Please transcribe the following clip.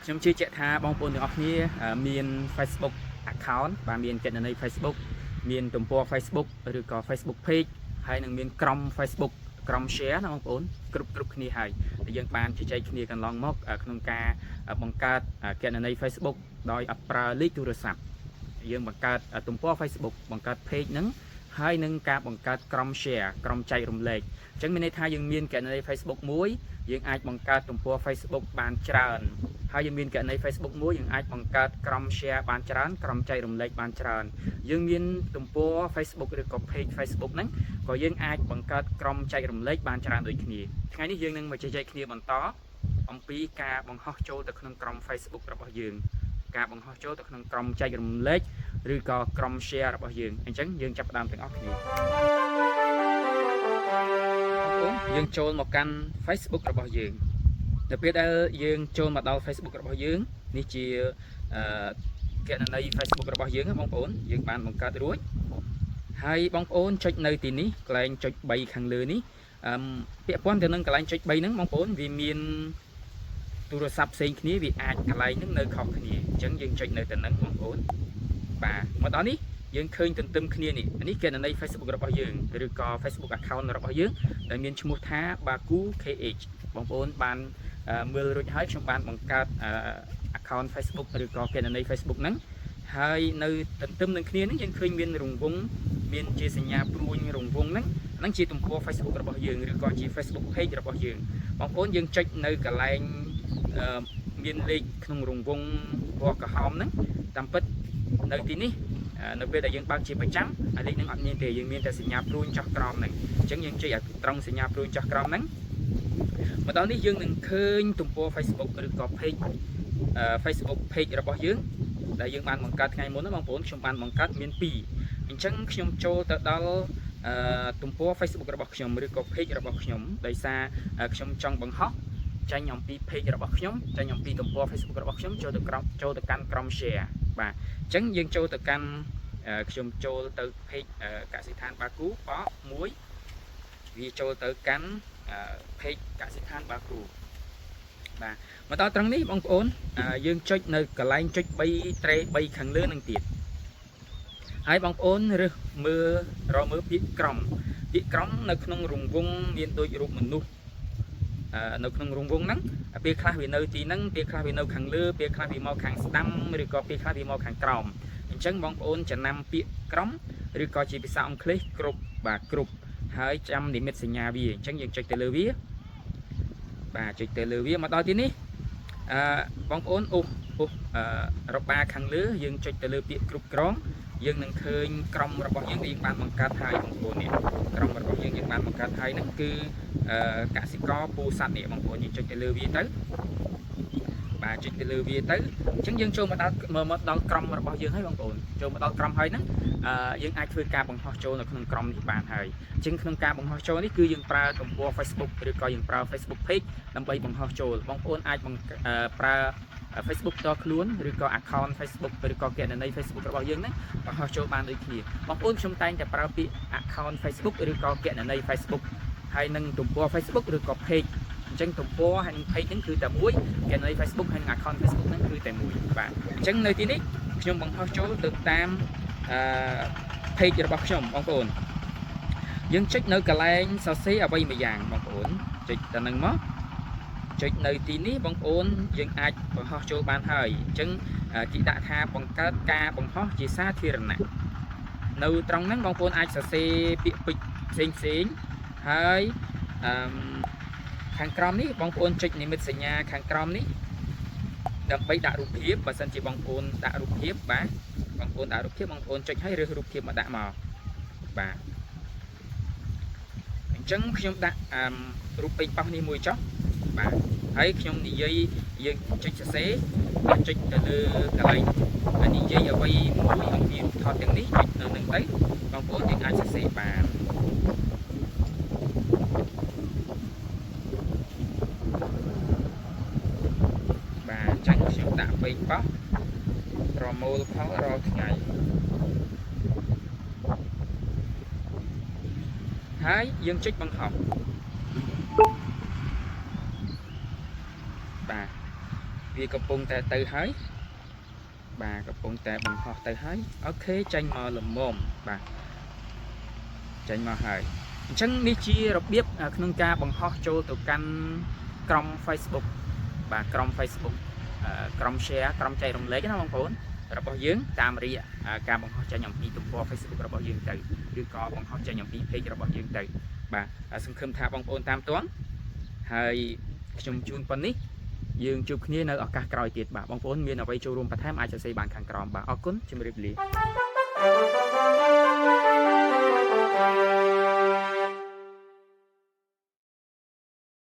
ខ្ញុំជឿជាក់ថាបងប្អូនទាំងអស់គ្នាមាន Facebook account បាទមានគណនី Facebook មានទំព័រ Facebook ឬក៏ Facebook page ហើយនឹងមានក្រុម Facebook ក្រុម share ណាបងប្អូនគ្រប់គ្នាហើយដែលយើងបានជជែកគ្នាកន្លងមកក្នុងការបង្កើតគណនី Facebook ដោយអត់ប្រើលេខទូរស័ព្ទយើងបង្កើតទំព័រ Facebook បង្កើត page ហ្នឹងហើយនឹងការបង្កើតក្រុម share ក្រុមចែករំលែកអញ្ចឹងមានន័យថាយើងមានគណនី Facebook មួយយើងអាចបង្កើតទំព័រ Facebook បានច្រើនហើយយើងមានគណនី Facebook មួយយើងអាចបង្កើតក្រុម share បានច្រើនក្រុមចែករំលែកបានច្រើនយើងមានទំព័រ Facebook ឬក៏ page Facebook ហ្នឹងក៏យើងអាចបង្កើតក្រុមចែករំលែកបានច្រើនដូចគ្នាថ្ងៃនេះយើងនឹងមកជជែកគ្នាបន្តអំពីការបង្ហោះចូលទៅក្នុងក្រុម Facebook របស់យើងការបង្ហោះចូលទៅក្នុងក្រុមចែករំលែកឬក៏ក្រុម share របស់យើងអញ្ចឹងយើងចាប់ផ្ដើមទាំងអស់គ្នាយើងចូលមកកាន់ Facebook របស់យើងនៅពេលដែលយើងចូលមកដល់ Facebook របស់យើងនេះជាគណនី Facebook របស់យើងបងប្អូនយើងបានបង្កើតរួចហើយបងប្អូនចុចនៅទីនេះកន្លែងចុច3ខាងលើនេះពាក់ព័ន្ធទៅនឹងកន្លែងចុច3ហ្នឹងបងប្អូនវាមានទូរស័ព្ទផ្សេងគ្នាវាអាចកន្លែងហ្នឹងនៅខុសគ្នាអញ្ចឹងយើងចុចនៅទៅនឹងបងប្អូនបាទមកដល់នេះយើងឃើញទន្ទឹមគ្នានេះគណនី Facebook របស់យើងឬក៏ Facebook account របស់យើងដែលមានឈ្មោះថា Baku KH បងប្អូនបានមើលរួចហើយខ្ញុំបានបង្កើត account Facebook ឬក៏គណនី Facebook ហ្នឹងហើយនៅទន្ទឹមនឹងគ្នាហ្នឹងយើងឃើញមានរង្វង់មានជាសញ្ញាព្រួញរង្វង់ហ្នឹងជាទំព័រ Facebook របស់យើងឬក៏ជា Facebook page របស់យើងបងប្អូនយើងចុចនៅកន្លែងមានលេខក្នុងរង្វង់ពណ៌ក្រហមហ្នឹងតាមពិតនៅទីនេះនៅពេលដែលយើងបើកជាប្រចាំអាលេខហ្នឹងអត់មានទេយើងមានតែសញ្ញាព្រួញចុះក្រោមហ្នឹងអញ្ចឹងយើងចុចឲ្យត្រង់សញ្ញាព្រួញចុះក្រោមហ្នឹងមកដល់នេះយើងនឹងឃើញទំព័រ Facebook ឬក៏ page Facebook page របស់យើងដែលយើងបានបង្កើតថ្ងៃមុនណាបងប្អូនខ្ញុំបានបង្កើតមាន2អញ្ចឹងខ្ញុំចូលទៅដល់ទំព័រ Facebook របស់ខ្ញុំឬក៏ page របស់ខ្ញុំដោយសារខ្ញុំចង់បង្ហោះចេញអំពី page របស់ខ្ញុំចេញអំពីទំព័រ Facebook របស់ខ្ញុំចូលទៅកាន់ក្រុម share បាទអញ្ចឹងយើងចូលទៅកាន់ខ្ញុំចូលទៅ page កសិដ្ឋានបាគូបក1វាចូលទៅកាន់page កសិដ្ឋានបាគូបាទមកដល់ត្រង់នេះបងប្អូនយើងចុចនៅកន្លែងចុច3ត្រេ3ខាងលើនឹងទៀតហើយបងប្អូនរើសមើលពាក្យក្រុមនៅក្នុងរង្វង់មានដូចរូបមនុស្សនៅក្នុងរង្វង់ហ្នឹងពេលខ្លះវានៅទីហ្នឹងពេលខ្លះវានៅខាងលើពេលខ្លះវាមកខាងស្ដាំឬក៏ពេលខ្លះវាមកខាងក្រោមអញ្ចឹងបងប្អូនចំណាំពាក្យក្រុមឬក៏ជាភាសាអង់គ្លេសគ្រប់ហើយចាំនិមិត្តសញ្ញាវាអញ្ចឹងយើងចុចទៅលើវាបាទចុចទៅលើវាមកដល់ទីនេះបងប្អូនរបាខាងលើយើងចុចទៅលើពាក្យគ្រប់គ្រងយើងនឹងឃើញក្រុមរបស់យើងដែលយើងបានបង្កើតហើយបងប្អូននេះក្រុមរបស់យើងបានបង្កើតហើយហ្នឹងគឺកសិករពូសัตว์នេះបងប្អូនយើងចុចទៅលើវាទៅបាទចុចទៅលើវាទៅអញ្ចឹងយើងចូលមកដល់ក្រុមរបស់យើងហើយបងប្អូនចូលមកដល់ក្រុមហើយហ្នឹងយើងអាចធ្វើការបង្ហោះចូលនៅក្នុងក្រុមនេះបានហើយអញ្ចឹងក្នុងការបង្ហោះចូលនេះគឺយើងប្រើទំព័រ Facebook ឬក៏យើងប្រើ Facebook page ដើម្បីបង្ហោះចូលបងប្អូនអាចប្រើ Facebook តខ្លួនឬក៏ account Facebook ឬក៏គណនី Facebook របស់យើងហ្នឹងបង្ហោះចូលបានដូចគ្នាបងប្អូនខ្ញុំតែងតែប្រើពាក្យ account Facebook ឬក៏គណនី Facebook ហើយនឹងទំព័រ Facebook ឬក៏ page អញ្ចឹងទំព័រហើយនឹង page ហ្នឹងគឺតែមួយគណនី Facebook ហើយនឹង account Facebook ហ្នឹងគឺតែមួយបាទអញ្ចឹងនៅទីនេះខ្ញុំបង្ហោះចូលទៅតាមpage របស់ខ្ញុំបងប្អូនយើងចុចនៅកន្លែងសរសេរអ្វីមួយយ៉ាងបងប្អូនចុចទៅនឹងមកចុចនៅទីនេះបងប្អូនយើងអាចបង្ហោះចូលបានហើយអញ្ចឹងគេដាក់ថាបង្កើតការបង្ហោះជាសាធារណៈនៅត្រង់ហ្នឹងបងប្អូនអាចសរសេរពាក្យពេចន៍ផ្សេងហើយខាងក្រោមនេះបងប្អូនចុចនិមិត្តសញ្ញាខាងក្រោមនេះដើម្បីដាក់រូបភាពបើសិនជាបងប្អូនដាក់រូបភាពបាទបងប្អូនដាក់រូបភាពបងប្អូនចុចឲ្យរើសរូបភាពមកដាក់មកបាទអញ្ចឹងខ្ញុំដាក់រូបពេញប៉ោះនេះមួយចុះបាទហើយខ្ញុំនិយាយយើងចុចសរសេរចុចទៅលើកន្លែងនិយាយអ្វីមួយអំពីរូបថតទាំងនេះចុចនៅនឹងទៅបងប្អូនយើងអាចសរសេរបានបាទអញ្ចឹងខ្ញុំដាក់ពេញប៉ោះប្រមូលផលរាល់ថ្ងៃហើយយើងចុចបង្ហោះ អ វាកំពុងតែទៅហើយបាទកំពុងតែបង្ហោះទៅហើយអូខេចាញ់មកល្មមបាទចាញ់មកហើយអញ្ចឹងនេះជារបៀបក្នុងការបង្ហោះចូលទៅកាន់ក្រុម Facebook បាទក្រុម Facebook ក្រុម share ក្រុមចែករំលែកណាបងប្អូនរបស់យើងតាមរយៈការបង្ហោះចេញអំពីទំព័រ Facebook របស់យើងទៅឬក៏បង្ហោះចេញអំពី page របស់យើងទៅបាទសង្ឃឹមថាបងប្អូនតាមទាន់ហើយខ្ញុំជូនប៉ុណ្នេះយើងជួបគ្នានៅឱកាសក្រោយទៀតបាទបងប្អូនមានអ្វីចូលរួមបន្ថែមអាចសរសេរបានខាងក្រោមបាទអរគុណជម្រាបលា